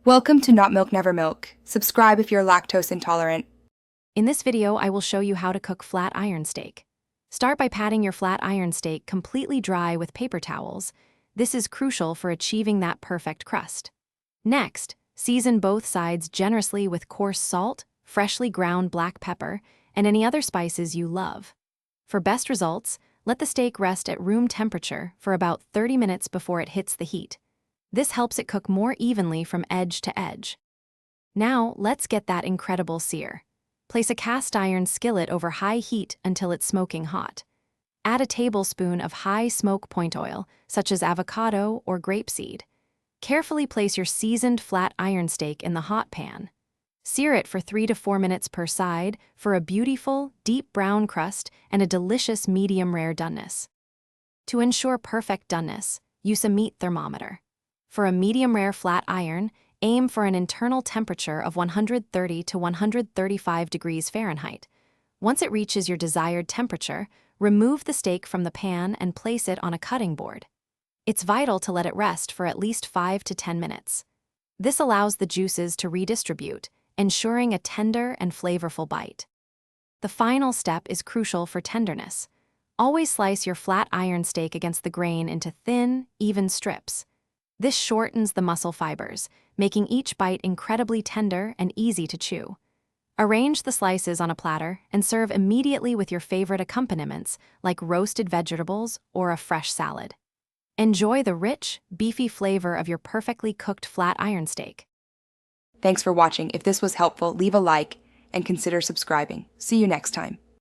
Welcome to Not Milk Never Milk. Subscribe if you're lactose intolerant. In this video, I will show you how to cook flat iron steak. Start by patting your flat iron steak completely dry with paper towels. This is crucial for achieving that perfect crust. Next, season both sides generously with coarse salt, freshly ground black pepper, and any other spices you love. For best results, let the steak rest at room temperature for about 30 minutes before it hits the heat. This helps it cook more evenly from edge to edge. Now, let's get that incredible sear. Place a cast iron skillet over high heat until it's smoking hot. Add a tablespoon of high smoke point oil, such as avocado or grapeseed. Carefully place your seasoned flat iron steak in the hot pan. Sear it for 3 to 4 minutes per side for a beautiful, deep brown crust and a delicious medium-rare doneness. To ensure perfect doneness, use a meat thermometer. For a medium-rare flat iron, aim for an internal temperature of 130 to 135 degrees Fahrenheit. Once it reaches your desired temperature, remove the steak from the pan and place it on a cutting board. It's vital to let it rest for at least 5 to 10 minutes. This allows the juices to redistribute, ensuring a tender and flavorful bite. The final step is crucial for tenderness. Always slice your flat iron steak against the grain into thin, even strips. This shortens the muscle fibers, making each bite incredibly tender and easy to chew. Arrange the slices on a platter and serve immediately with your favorite accompaniments like roasted vegetables or a fresh salad. Enjoy the rich, beefy flavor of your perfectly cooked flat iron steak. Thanks for watching. If this was helpful, leave a like and consider subscribing. See you next time.